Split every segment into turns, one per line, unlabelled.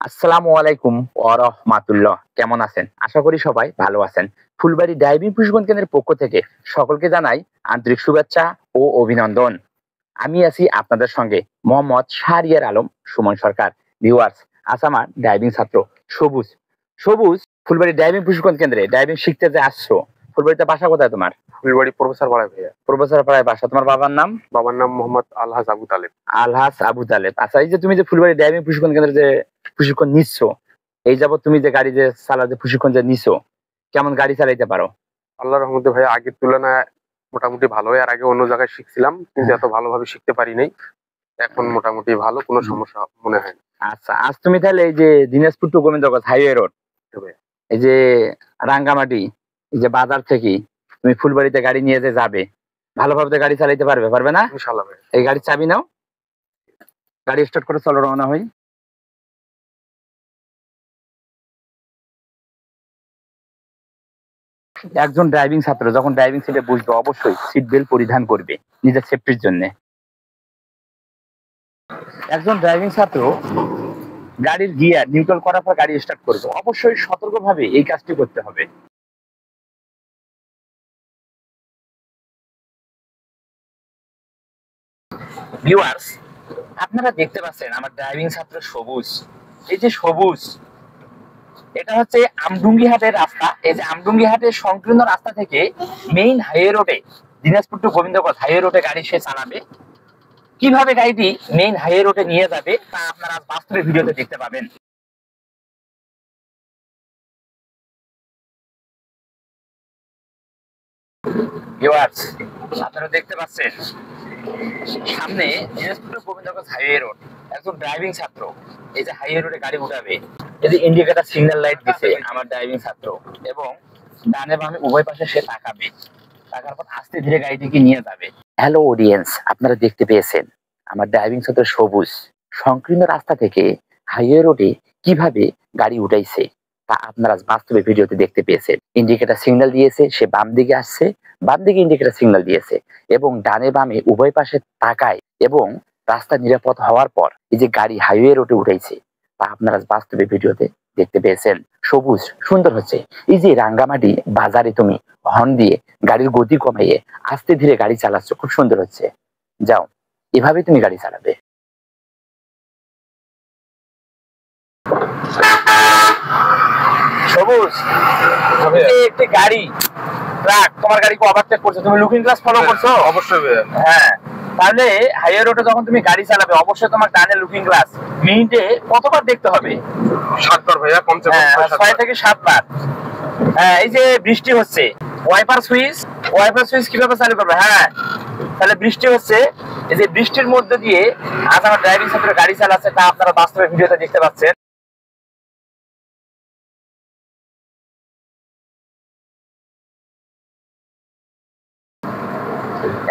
আসসালামু আলাইকুম ওয়া রাহমাতুল্লাহ। কেমন আছেন? আশা করি সবাই ভালো আছেন। ফুলবাড়ী ড্রাইভিং প্রশিক্ষণ কেন্দ্রের পক্ষ থেকে সকলকে জানাই আন্তরিক শুভেচ্ছা ও অভিনন্দন। আমি আছি আপনাদের সঙ্গে মোহাম্মদ শাহরিয়ার আলম সুমন সরকার। ভিউয়ার্স, আজ আমার ড্রাইভিং ছাত্র সবুজ। সবুজ, ফুলবাড়ী ড্রাইভিং প্রশিক্ষণ কেন্দ্রে ড্রাইভিং শিখতে যে আসছো, ফুলবাড়িতে বাসা কোথায় তোমার?
ফুলবাড়ি প্রফেসর পাড়ায় ভাইয়া।
প্রফেসর পাড়ায় বাসা। তোমার বাবার নাম?
বাবার নাম মোহাম্মদ আলহাজ আবু তালেব।
আলহাজ আবু তালেব। আচ্ছা, এই যে তুমি যে ফুলবাড়ী ড্রাইভিং প্রশিক্ষণ কেন্দ্রে যে প্রশিক্ষণ নিচ্ছ, এই যাবত তুমি যে গাড়ি যে চালাতে প্রশিক্ষণ যে নিছো, কেমন গাড়ি চালাইতে পারো?
আল্লাহর রহমতে ভাইয়া আগের তুলনায় মোটামুটি ভালো। আর আগে অন্য জায়গায় শিখছিলাম, কিন্তু এত ভালোভাবে শিখতে পারি নাই। এখন মোটামুটি ভালো, কোনো সমস্যা মনে হয় না।
আচ্ছা, আজ তুমি তাহলে এই যে Dinajpur to Gobindaganj highway road, এই যে রাঙ্গামাটি, এই যে বাজার থেকে তুমি ফুলবাড়িতে গাড়ি নিয়ে যে যাবে, ভালোভাবে গাড়ি চালাইতে পারবে? পারবে না?
ইনশাআল্লাহ ভাই।
এই গাড়ির চাবি নাও, গাড়ি স্টার্ট করে চলো, রওনা হই। একজন ড্রাইভিং ছাত্র যখন ড্রাইভিং সিটে বসবে, অবশ্যই সিট বেল্ট পরিধান করবে নিজের সেফটির জন্য। একজন ড্রাইভিং ছাত্র গাড়ির গিয়ার নিউট্রাল করার পর গাড়ি স্টার্ট করবে, অবশ্যই সতর্কভাবে এই কাজটি করতে হবে। ভিউয়ার্স, আপনারা দেখতে পাচ্ছেন আমার ড্রাইভিং ছাত্র সবুজ। এই যে সবুজ, এটা হচ্ছে আমডুঙ্গি হাটের রাস্তা। এই যে আমডুঙ্গি হাটের সংকীর্ণ রাস্তা থেকে মেইন হাইওয়ে রোডে, দিনাজপুর টু গোবিন্দগঞ্জ হাইওয়ে রোডে গাড়ি সে চালাবে। কিভাবে গাড়িটি মেইন হাইওয়ে রোডে নিয়ে যাবে তা আপনারা বাস্তবে ভিডিওতে দেখতে পাবেন। ভিউয়ার্স, আপনারা দেখতে পাচ্ছেন সামনে Dinajpur to Gobindaganj highway road. একজন ড্রাইভিং ছাত্র এই যে হাইওয়ে রোডে গাড়ি উঠাবে, এই যে ইন্ডিকেটর সিগন্যাল লাইট দিছে আমার ড্রাইভিং ছাত্র, এবং ডানে বামে উভয় পাশে সে তাকাবে। তাকার পর আস্তে ধীরে গাড়িটিকে নিয়ে যাবে। হ্যালো অডিয়েন্স, আপনারা দেখতে পেয়েছেন আমার ড্রাইভিং ছাত্র সবুজ সংকীর্ণ রাস্তা থেকে হাইওয়ে রোডে কিভাবে গাড়ি উঠাইছে তা আপনারা বাস্তবে ভিডিওতে দেখতে পেয়েছেন। ইন্ডিকেটর সিগন্যাল দিয়েছে, সে বাম দিকে আসছে, বাম দিকে ইন্ডিকেটর সিগন্যাল দিয়েছে, এবং ডানে বামে উভয় পাশে তাকায়, এবং রাস্তা নিরাপদ হওয়ার পর এই যে গাড়ি হাইওয়ে রোডে উঠাইছে তা আপনারা বাস্তবে ভিডিওতে দেখতে পেয়েছেন। সবুজ, সুন্দর হচ্ছে। এই যে রাঙ্গামাটি বাজারে তুমি হর্ন দিয়ে গাড়ির গতি কমাইয়ে আস্তে ধীরে গাড়ি চালাচ্ছ, খুব সুন্দর হচ্ছে। যাও, এভাবে তুমি গাড়ি চালাবে। সবুজ, একটি গাড়ি ট্রাক তোমার গাড়িকে ওভারটেক করছে, তুমি লুকিং গ্লাস ফলো করছো?
অবশ্যই।
হ্যাঁ, তাহলে হাইওয়ে রোডে যখন তুমি গাড়ি চালাবে, অবশ্যই তোমার ডানে লুকিং গ্লাস মিনিটে কতবার দেখতে হবে?
7 বার ভাইয়া, কমসে কম
6 থেকে 7 বার। হ্যাঁ, এই যে বৃষ্টি হচ্ছে, ওয়াইপার সুইচ কিভাবে চালু করবে? হ্যাঁ, তাহলে বৃষ্টি হচ্ছে, এই যে বৃষ্টির মধ্যে দিয়ে আজ আমার ড্রাইভিং ছাত্র গাড়ি চালাচ্ছে তা আপনারা বাস্তবে ভিডিওতে দেখতে পাচ্ছেন।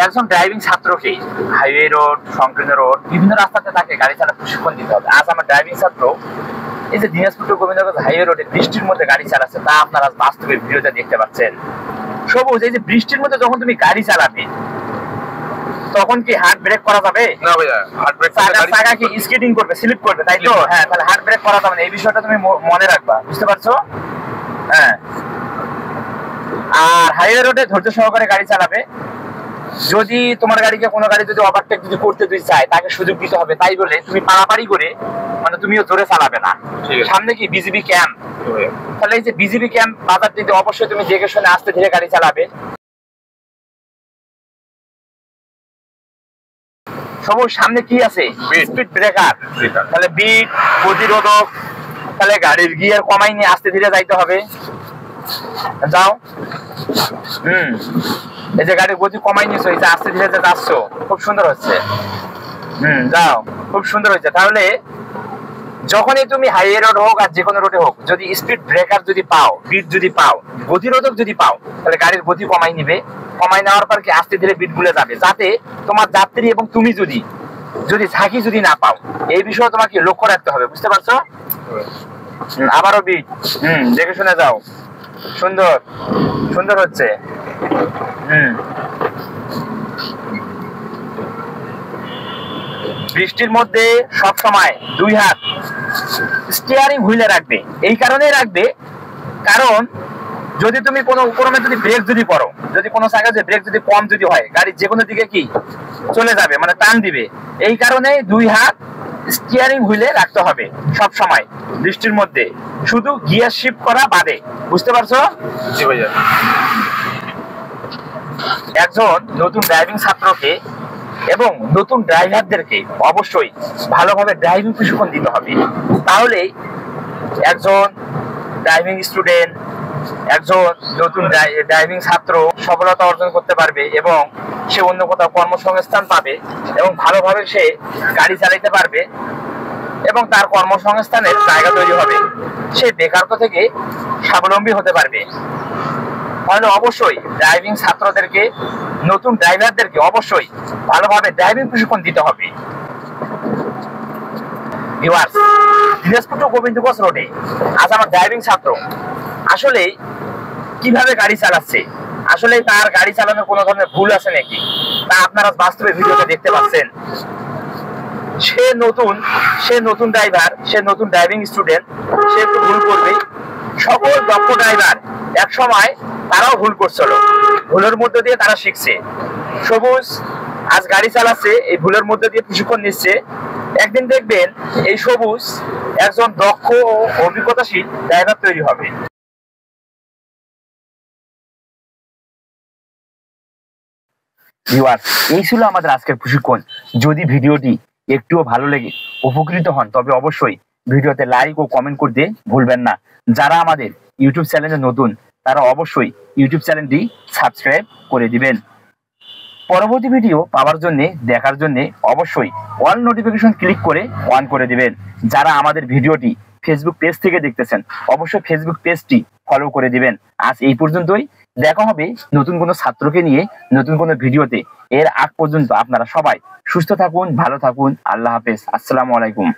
একজন ড্রাইভিং ছাত্রকে হাইওয়ে রোড, সংকীর্ণ রোড, বিভিন্ন রাস্তাতে তাকে গাড়ি চালাতে প্রশিক্ষণ দিতে হবে। আজ আমার ড্রাইভিং ছাত্র এই যে দিনাজপুর টু গোবিন্দগঞ্জ হাইওয়ে রোডে বৃষ্টির মধ্যে গাড়ি চালাচ্ছে তা আপনারা বাস্তবে ভিডিওতে দেখতে পাচ্ছেন। সবুজ, এই যে বৃষ্টির মধ্যে যখন তুমি গাড়ি চালাবে, তখন কি হার্ড ব্রেক করা যাবে?
না ভাইয়া, হার্ড ব্রেক
চাকা কি স্কিডিং করবে, স্লিপ করবে, তাই তো? হ্যাঁ, তাহলে হার্ড ব্রেক করা যাবে না। এই বিষয়টা তুমি মনে রাখবা, বুঝতে পারছো? হ্যাঁ, আর হাইওয়ে রোডে ধৈর্য সহকারে গাড়ি চালাবে। যদি তোমার গাড়িকে কোনো গাড়ি যদি ওভারটেক যদি করতে চায়, তাকে সুযোগ দিতে হবে। তাই বলে তুমি পাড়াপাড়ি করে, মানে তুমিও জোরে চালাবে না। সামনে কি বিজিবি ক্যাম্প, তাহলে এই যে বিজিবি ক্যাম্প বাজার দিতে অবশ্যই তুমি দেখে শুনে আস্তে ধীরে গাড়ি চালাবে। সবুজ, সামনে কি আছে? স্পিড ব্রেকার, তাহলে বিট প্রতিরোধক, তাহলে গাড়ির গিয়ার কমাই নিয়ে আস্তে ধীরে যাইতে হবে। যাও। এই যে গাড়ির গতি কমাই নিয়েছো, এই যে আস্তে ধীরে যে যাচ্ছ, খুব সুন্দর হচ্ছে। যাও, খুব সুন্দর হচ্ছে। তাহলে যখনই তুমি হাইওয়ে রোড হোক আর যে কোনো রোডে হোক, যদি স্পিড ব্রেকার যদি পাও, বিট যদি পাও, গতিরোধক যদি পাও, তাহলে গাড়ির গতি কমাই নিবে। কমাই নেওয়ার পর কি আস্তে ধীরে বিট গুলে যাবে, যাতে তোমার যাত্রী এবং তুমি যদি ঝাঁকি যদি না পাও। এই বিষয়ে তোমাকে লক্ষ্য রাখতে হবে, বুঝতে পারছো? আবারও বিট, দেখে শুনে যাও। সুন্দর, সুন্দর হচ্ছে। বৃষ্টির মধ্যে সব সময় 2 হাত স্টিয়ারিং হুইলে রাখবে। এই কারণেই রাখবে কারণ যদি তুমি কোনো উপকরণে যদি ব্রেক যদি করো, যদি কোনো জায়গায় যে ব্রেক যদি কম যদি হয়, গাড়ি যে কোনো দিকে কি চলে যাবে, মানে টান দিবে। এই কারণে 2 হাত স্টিয়ারিং হুইলে রাখতে হবে সব সময় বৃষ্টির মধ্যে, শুধু গিয়ার শিফট করা বাদে। বুঝতে পারছো?
জি ভাইয়া।
একজন নতুন ড্রাইভিং ছাত্রকে এবং নতুন ড্রাইভারদেরকে অবশ্যই ভালোভাবে ড্রাইভিং প্রশিক্ষণ দিতে হবে। তাহলে একজন ড্রাইভিং স্টুডেন্ট, একজন নতুন ড্রাইভিং ছাত্র সফলতা অর্জন করতে পারবে এবং সে অন্য কোথাও কর্মসংস্থান পাবে এবং ভালোভাবে সে গাড়ি চালাতে পারবে এবং তার কর্মসংস্থানের জায়গা তৈরি হবে। সে বেকারত্ব থেকে স্বাবলম্বী হতে পারবে। তাহলে অবশ্যই ড্রাইভিং ছাত্রদেরকে, নতুন ড্রাইভারদেরকে অবশ্যই ভালোভাবে ড্রাইভিং প্রশিক্ষণ দিতে হবে। ভিউয়ার্স, দিনাজপুর টু গোবিন্দগঞ্জ রোডে আজ আমার ড্রাইভিং ছাত্র আসলে কিভাবে গাড়ি চালাচ্ছে, আসলে তার গাড়ি চালানোর কোনো ধরনের ভুল আছে নাকি, তা আপনারা বাস্তবে ভিডিওতে দেখতে পাচ্ছেন। সে নতুন ড্রাইভার, সে নতুন ড্রাইভিং স্টুডেন্ট, সে একটু ভুল করবে। সকল দক্ষ ড্রাইভার এক সময় তারাও ভুল করছিল, ভুলের মধ্যে দিয়ে তারা শিখছে। সবুজ আজ গাড়ি চালাচ্ছে, এই ভুলের মধ্যে দিয়ে প্রশিক্ষণ নিচ্ছে। একদিন দেখবেন এই সবুজ একজন দক্ষ ও অভিজ্ঞতাশীল ড্রাইভার তৈরি হবে। ভিউয়ার্স, এই ছিল আমাদের আজকের প্রশিক্ষণ। যদি ভিডিওটি একটুও ভালো লেগে উপকৃত হন তবে অবশ্যই ভিডিওতে লাইক ও কমেন্ট করতে ভুলবেন না। যারা আমাদের ইউটিউব চ্যানেলে নতুন তারা অবশ্যই ইউটিউব চ্যানেলটি সাবস্ক্রাইব করে দিবেন। পরবর্তী ভিডিও পাওয়ার জন্য, দেখার জন্য অবশ্যই অল নোটিফিকেশন ক্লিক করে অন করে দিবেন। যারা আমাদের ভিডিওটি ফেসবুক পেজ থেকে দেখতেছেন অবশ্যই ফেসবুক পেজটি ফলো করে দিবেন। আজ এই পর্যন্তই, দেখা হবে নতুন কোনো ছাত্রকে নিয়ে নতুন কোনো ভিডিওতে। এর আগ পর্যন্ত আপনারা সবাই সুস্থ থাকুন, ভালো থাকুন। আল্লাহ হাফেজ, আসসালামু আলাইকুম।